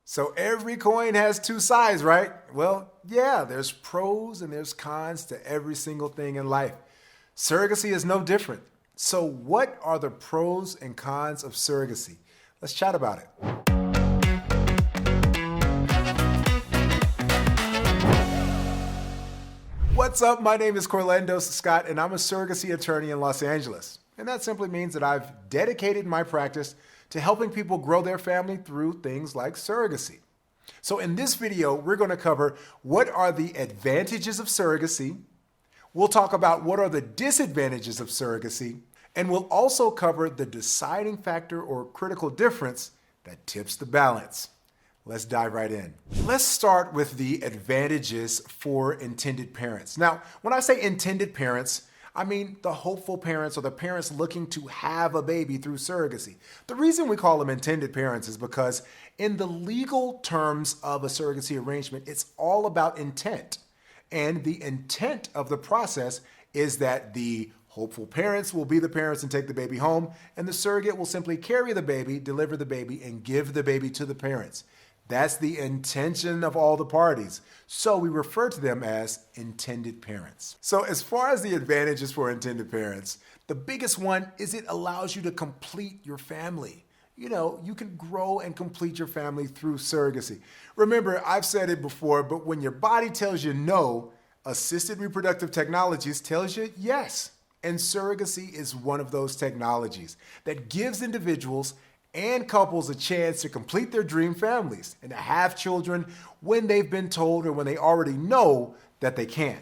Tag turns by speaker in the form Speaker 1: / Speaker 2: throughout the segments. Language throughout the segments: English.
Speaker 1: So every coin has two sides, right? Well, yeah, there's pros and there's cons to every single thing in life. Surrogacy is no different. So what are the pros and cons of surrogacy? Let's chat about it. What's up? My name is Corlandos Scott, and I'm a surrogacy attorney in Los Angeles. And that simply means that I've dedicated my practice to helping people grow their family through things like surrogacy. So in this video, we're going to cover what are the advantages of surrogacy. We'll talk about what are the disadvantages of surrogacy, and we'll also cover the deciding factor or critical difference that tips the balance. Let's dive right in. Let's start with the advantages for intended parents. Now, when I say intended parents, I mean the hopeful parents or the parents looking to have a baby through surrogacy. The reason we call them intended parents is because in the legal terms of a surrogacy arrangement, it's all about intent. And the intent of the process is that the hopeful parents will be the parents and take the baby home, and the surrogate will simply carry the baby, deliver the baby, and give the baby to the parents. That's the intention of all the parties. So we refer to them as intended parents. So as far as the advantages for intended parents, the biggest one is it allows you to complete your family. You know, you can grow and complete your family through surrogacy. Remember, I've said it before, but when your body tells you no, assisted reproductive technologies tells you yes. And surrogacy is one of those technologies that gives individuals and couples a chance to complete their dream families and to have children when they've been told or when they already know that they can.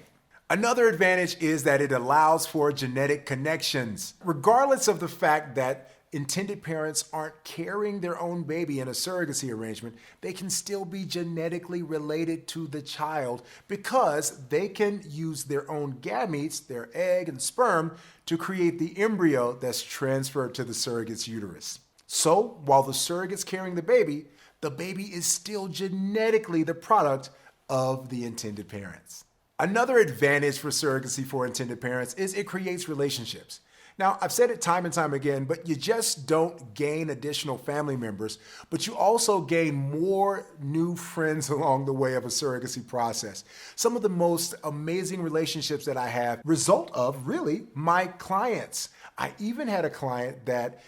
Speaker 1: Another advantage is that it allows for genetic connections. Regardless of the fact that intended parents aren't carrying their own baby in a surrogacy arrangement, they can still be genetically related to the child because they can use their own gametes, their egg and sperm, to create the embryo that's transferred to the surrogate's uterus. So while the surrogate's carrying the baby is still genetically the product of the intended parents. Another advantage for surrogacy for intended parents is it creates relationships. Now, I've said it time and time again, but you just don't gain additional family members, but you also gain more new friends along the way of a surrogacy process. Some of the most amazing relationships that I have result of really my clients. I even had a client that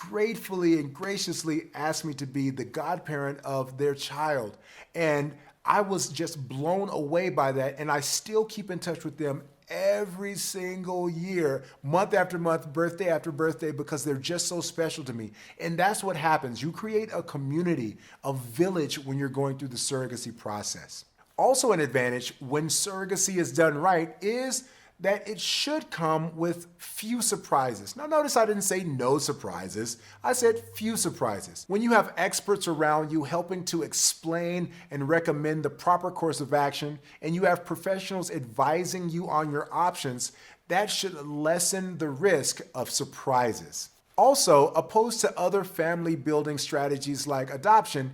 Speaker 1: gratefully and graciously asked me to be the godparent of their child. And I was just blown away by that. And I still keep in touch with them every single year, month after month, birthday after birthday, because they're just so special to me. And that's what happens. You create a community, a village when you're going through the surrogacy process. Also an advantage when surrogacy is done right is that it should come with few surprises. Now notice I didn't say no surprises, I said few surprises. When you have experts around you helping to explain and recommend the proper course of action, and you have professionals advising you on your options, that should lessen the risk of surprises. Also, opposed to other family building strategies like adoption,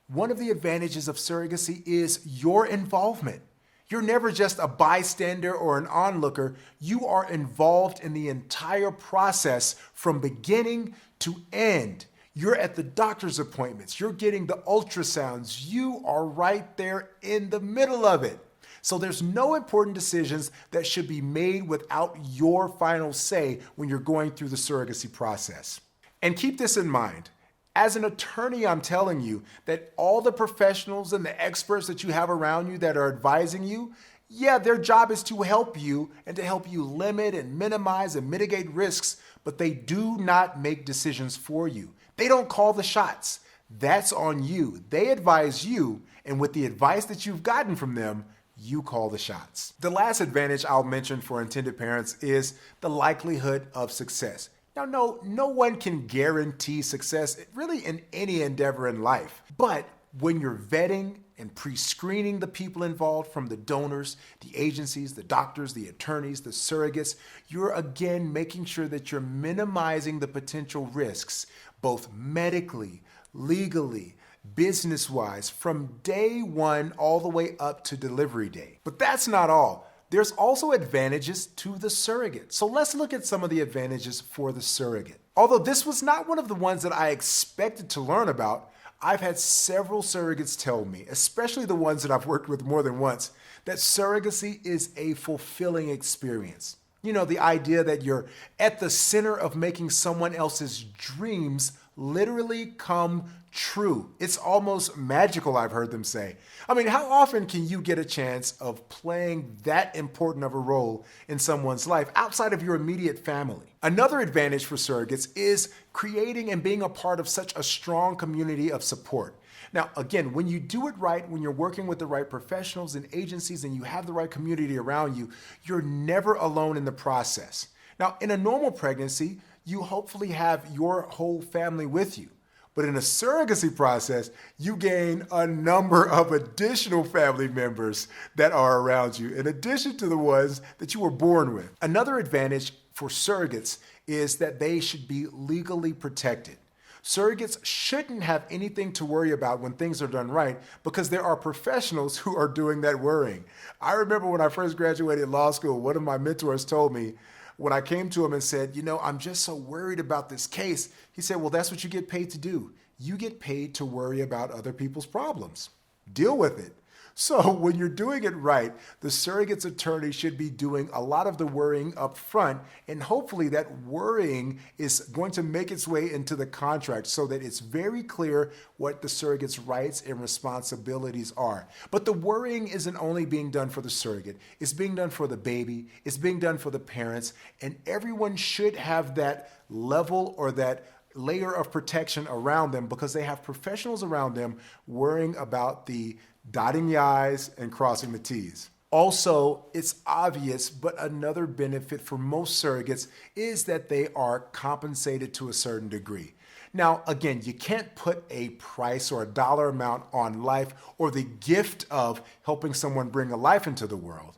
Speaker 1: one of the advantages of surrogacy is your involvement. You're never just a bystander or an onlooker. You are involved in the entire process from beginning to end. You're at the doctor's appointments. You're getting the ultrasounds. You are right there in the middle of it. So there's no important decisions that should be made without your final say when you're going through the surrogacy process. And keep this in mind. As an attorney, I'm telling you that all the professionals and the experts that you have around you that are advising you, yeah, their job is to help you and to help you limit and minimize and mitigate risks, but they do not make decisions for you. They don't call the shots. That's on you. They advise you, and with the advice that you've gotten from them, you call the shots. The last advantage I'll mention for intended parents is the likelihood of success. Now, no one can guarantee success really in any endeavor in life. But when you're vetting and pre-screening the people involved, from the donors, the agencies, the doctors, the attorneys, the surrogates, you're again making sure that you're minimizing the potential risks, both medically, legally, business-wise, from day one all the way up to delivery day. But that's not all. There's also advantages to the surrogate. So let's look at some of the advantages for the surrogate. Although this was not one of the ones that I expected to learn about, I've had several surrogates tell me, especially the ones that I've worked with more than once, that surrogacy is a fulfilling experience. You know, the idea that you're at the center of making someone else's dreams literally come true. It's almost magical, I've heard them say. I mean, how often can you get a chance of playing that important of a role in someone's life outside of your immediate family? Another advantage for surrogates is creating and being a part of such a strong community of support. Now, again, when you do it right, when you're working with the right professionals and agencies and you have the right community around you, you're never alone in the process. Now, in a normal pregnancy, you hopefully have your whole family with you. But in a surrogacy process, you gain a number of additional family members that are around you, in addition to the ones that you were born with. Another advantage for surrogates is that they should be legally protected. Surrogates shouldn't have anything to worry about when things are done right because there are professionals who are doing that worrying. I remember when I first graduated law school, one of my mentors told me, when I came to him and said, I'm just so worried about this case, he said, well, that's what you get paid to do. You get paid to worry about other people's problems. Deal with it. So when you're doing it right, the surrogate's attorney should be doing a lot of the worrying up front, and hopefully that worrying is going to make its way into the contract so that it's very clear what the surrogate's rights and responsibilities are. But the worrying isn't only being done for the surrogate, it's being done for the baby, it's being done for the parents, and everyone should have that level or that layer of protection around them because they have professionals around them worrying about the dotting the I's and crossing the T's. Also, it's obvious, but another benefit for most surrogates is that they are compensated to a certain degree. Now, again, you can't put a price or a dollar amount on life or the gift of helping someone bring a life into the world.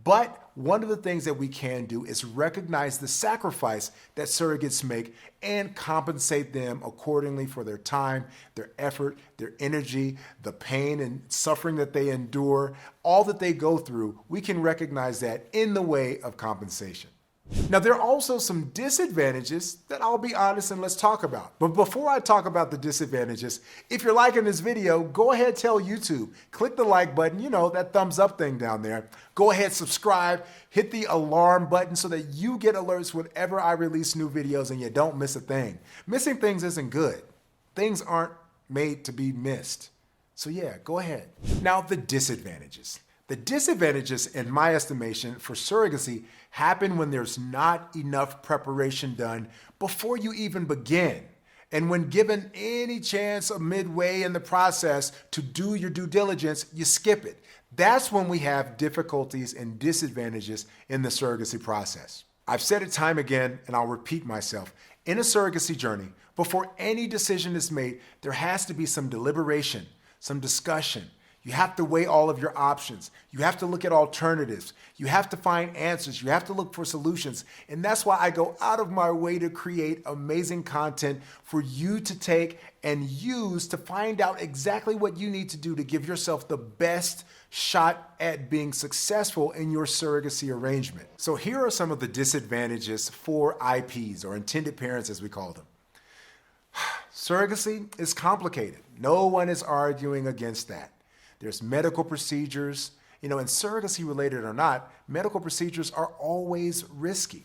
Speaker 1: But one of the things that we can do is recognize the sacrifice that surrogates make and compensate them accordingly for their time, their effort, their energy, the pain and suffering that they endure, all that they go through. We can recognize that in the way of compensation. Now, there are also some disadvantages that I'll be honest and let's talk about. But before I talk about the disadvantages, if you're liking this video, go ahead, tell YouTube, click the like button, that thumbs up thing down there. Go ahead, subscribe, hit the alarm button so that you get alerts whenever I release new videos and you don't miss a thing. Missing things isn't good. Things aren't made to be missed. So yeah, go ahead. Now, the disadvantages. The disadvantages, in my estimation, for surrogacy happen when there's not enough preparation done before you even begin. And when given any chance of midway in the process to do your due diligence, you skip it. That's when we have difficulties and disadvantages in the surrogacy process. I've said it time again, and I'll repeat myself. In a surrogacy journey, before any decision is made, there has to be some deliberation, some discussion. You have to weigh all of your options. You have to look at alternatives. You have to find answers. You have to look for solutions. And that's why I go out of my way to create amazing content for you to take and use to find out exactly what you need to do to give yourself the best shot at being successful in your surrogacy arrangement. So here are some of the disadvantages for IPs, or intended parents as we call them. Surrogacy is complicated. No one is arguing against that. There's medical procedures, and surrogacy-related or not, medical procedures are always risky.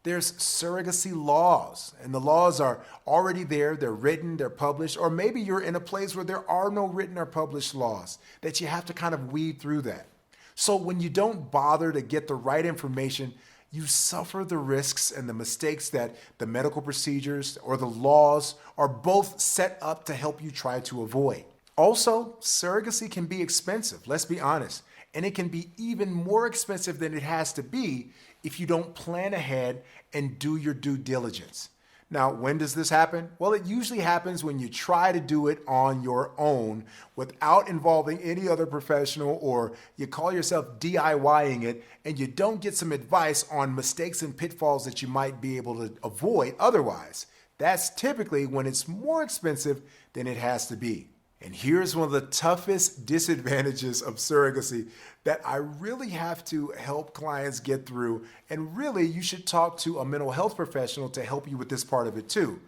Speaker 1: There's surrogacy laws, and the laws are already there, they're written, they're published, or maybe you're in a place where there are no written or published laws, that you have to kind of weed through that. So when you don't bother to get the right information, you suffer the risks and the mistakes that the medical procedures or the laws are both set up to help you try to avoid. Also, surrogacy can be expensive, let's be honest, and it can be even more expensive than it has to be if you don't plan ahead and do your due diligence. Now, when does this happen? Well, it usually happens when you try to do it on your own without involving any other professional, or you call yourself DIYing it and you don't get some advice on mistakes and pitfalls that you might be able to avoid otherwise. That's typically when it's more expensive than it has to be. And here's one of the toughest disadvantages of surrogacy that I really have to help clients get through. And really, you should talk to a mental health professional to help you with this part of it too.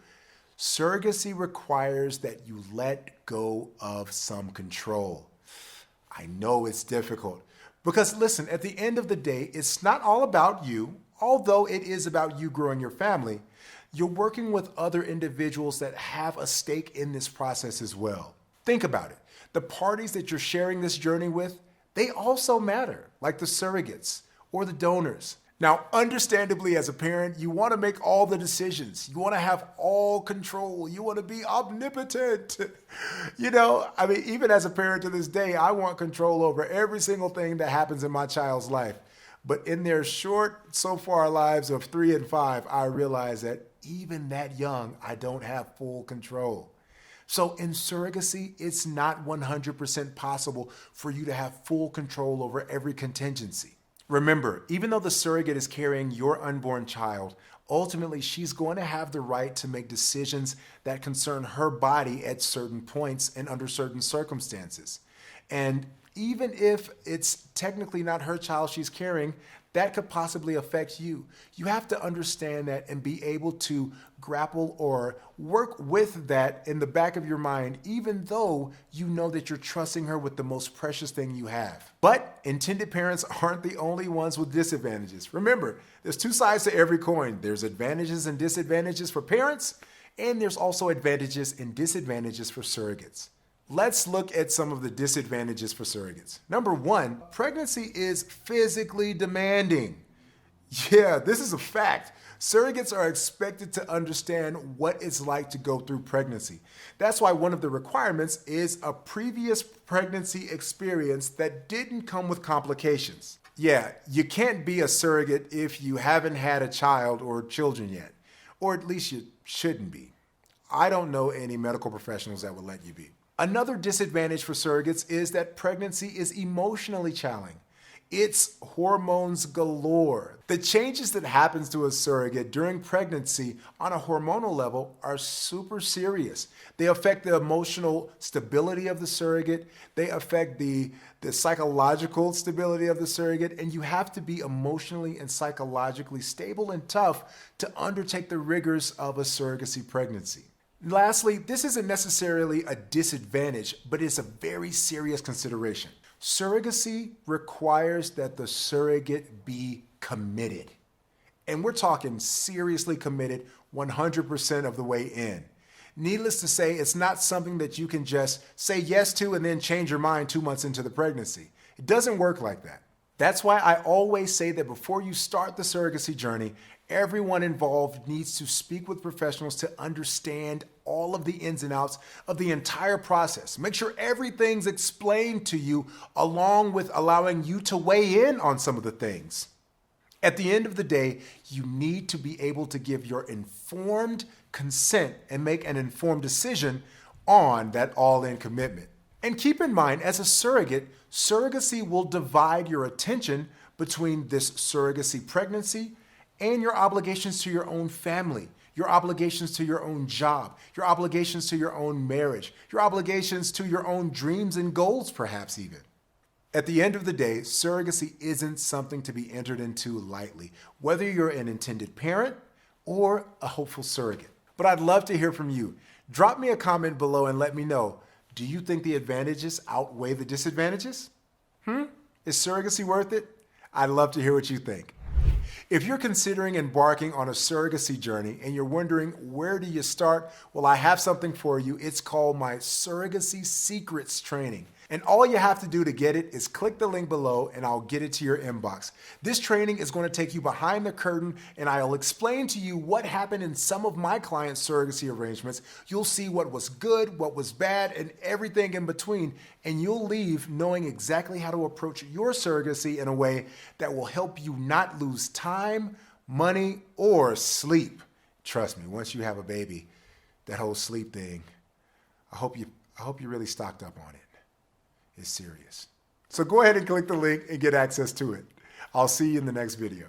Speaker 1: Surrogacy requires that you let go of some control. I know it's difficult because listen, at the end of the day, it's not all about you, although it is about you growing your family. You're working with other individuals that have a stake in this process as well. Think about it. The parties that you're sharing this journey with, they also matter, like the surrogates or the donors. Now, understandably, as a parent, you want to make all the decisions. You want to have all control. You want to be omnipotent. Even as a parent to this day, I want control over every single thing that happens in my child's life. But in their short, so far lives of 3 and 5, I realize that even that young, I don't have full control. So in surrogacy, it's not 100% possible for you to have full control over every contingency. Remember, even though the surrogate is carrying your unborn child, ultimately she's going to have the right to make decisions that concern her body at certain points and under certain circumstances. And even if it's technically not her child she's carrying, that could possibly affect you. You have to understand that and be able to grapple or work with that in the back of your mind, even though you know that you're trusting her with the most precious thing you have. But intended parents aren't the only ones with disadvantages. Remember, there's 2 sides to every coin. There's advantages and disadvantages for parents, and there's also advantages and disadvantages for surrogates. Let's look at some of the disadvantages for surrogates. Number 1, pregnancy is physically demanding. Yeah, this is a fact. Surrogates are expected to understand what it's like to go through pregnancy. That's why one of the requirements is a previous pregnancy experience that didn't come with complications. Yeah, you can't be a surrogate if you haven't had a child or children yet, or at least you shouldn't be. I don't know any medical professionals that would let you be. Another disadvantage for surrogates is that pregnancy is emotionally challenging. It's hormones galore. The changes that happens to a surrogate during pregnancy on a hormonal level are super serious. They affect the emotional stability of the surrogate. They affect the psychological stability of the surrogate, and you have to be emotionally and psychologically stable and tough to undertake the rigors of a surrogacy pregnancy. Lastly, this isn't necessarily a disadvantage, but it's a very serious consideration. Surrogacy requires that the surrogate be committed. And we're talking seriously committed 100% of the way in. Needless to say, it's not something that you can just say yes to and then change your mind 2 months into the pregnancy. It doesn't work like that. That's why I always say that before you start the surrogacy journey, everyone involved needs to speak with professionals to understand all of the ins and outs of the entire process. Make sure everything's explained to you, along with allowing you to weigh in on some of the things. At the end of the day, you need to be able to give your informed consent and make an informed decision on that all-in commitment. And keep in mind, as a surrogate, surrogacy will divide your attention between this surrogacy pregnancy and your obligations to your own family, your obligations to your own job, your obligations to your own marriage, your obligations to your own dreams and goals, perhaps even. At the end of the day, surrogacy isn't something to be entered into lightly, whether you're an intended parent or a hopeful surrogate. But I'd love to hear from you. Drop me a comment below and let me know, do you think the advantages outweigh the disadvantages? Is surrogacy worth it? I'd love to hear what you think. If you're considering embarking on a surrogacy journey and you're wondering where do you start, well, I have something for you. It's called my Surrogacy Secrets Training. And all you have to do to get it is click the link below and I'll get it to your inbox. This training is going to take you behind the curtain and I'll explain to you what happened in some of my clients' surrogacy arrangements. You'll see what was good, what was bad, and everything in between. And you'll leave knowing exactly how to approach your surrogacy in a way that will help you not lose time, money, or sleep. Trust me, once you have a baby, that whole sleep thing, I hope you really stocked up on it. It's serious. So go ahead and click the link and get access to it. I'll see you in the next video.